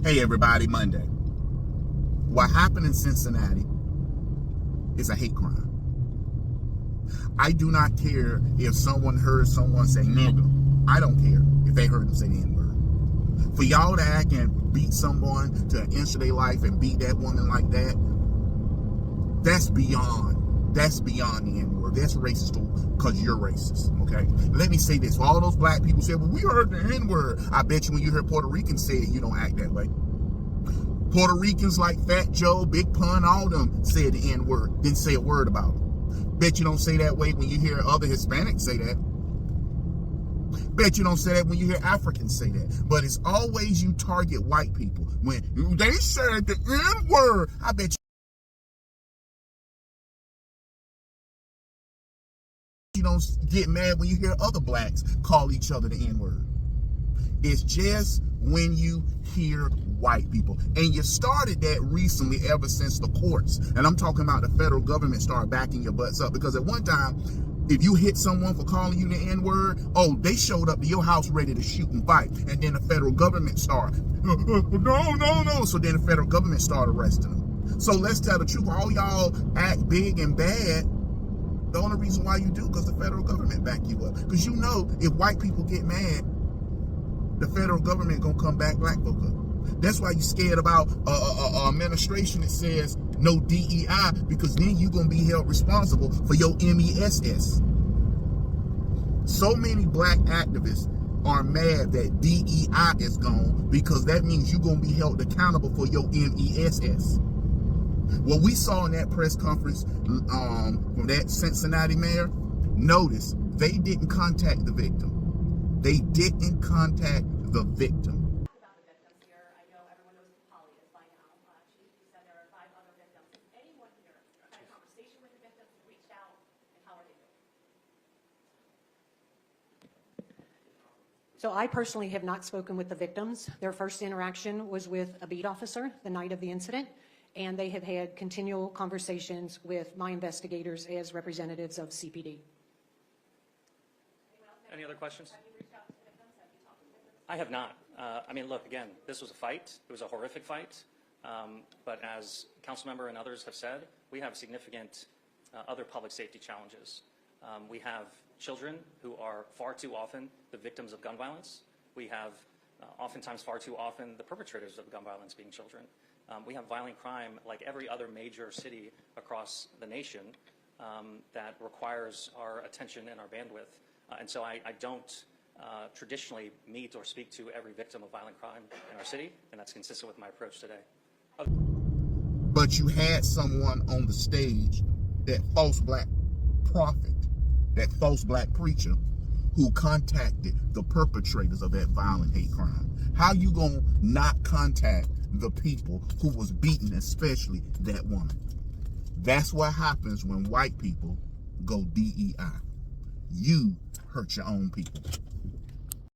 Hey everybody, Monday. What happened in Cincinnati is a hate crime. I do not care if someone heard someone say nigga. I don't care if they heard them say the N-word. For y'all to act and beat someone to ensure their life and beat that woman like that, that's beyond the N-word. That's racist because you're racist, okay? Let me say this. For all those black people say, well, we heard the N-word. I bet you when you hear Puerto Ricans say it, you don't act that way. Puerto Ricans like Fat Joe, Big Pun, all them said the N-word, didn't say a word about it. Bet you don't say that way when you hear other Hispanics say that. Bet you don't say that when you hear Africans say that. But it's always you target white people. When they said the N-word, I bet you don't get mad when you hear other blacks call each other the N-word. It's just when you hear white people. And you started that recently ever since the courts. And I'm talking about the federal government started backing your butts up. Because at one time, if you hit someone for calling you the N-word, oh, they showed up to your house ready to shoot and fight. And then the federal government started, no. So then the federal government started arresting them. So let's tell the truth. All y'all act big and bad. The only reason why you do because the federal government back you up. Because you know if white people get mad, the federal government gonna come back black folk up. That's why you scared about a administration that says no DEI, because then you gonna be held responsible for your MESS. So many black activists are mad that DEI is gone because that means you're gonna be held accountable for your MESS. What we saw in that press conference from that Cincinnati mayor, notice they didn't contact the victim. They didn't contact the victim. About the victims here, I know everyone knows who Polly is by now. She said there are 5 other victims. Has anyone here had a conversation with the victims, reached out, and how are they doing? So I personally have not spoken with the victims. Their first interaction was with a beat officer the night of the incident, and they have had continual conversations with my investigators as representatives of CPD. Any other questions? I have not. I mean, look, again, this was a fight. It was a horrific fight. But as Councilmember and others have said, we have significant other public safety challenges. We have children who are far too often the victims of gun violence. We have oftentimes far too often the perpetrators of gun violence being children. We have violent crime like every other major city across the nation that requires our attention and our bandwidth. And so I don't traditionally meet or speak to every victim of violent crime in our city, and that's consistent with my approach today. But you had someone on the stage, that false black prophet, that false black preacher, who contacted the perpetrators of that violent hate crime. How you gonna not contact the people who was beating, especially that woman? That's what happens when white people go DEI. You hurt your own people.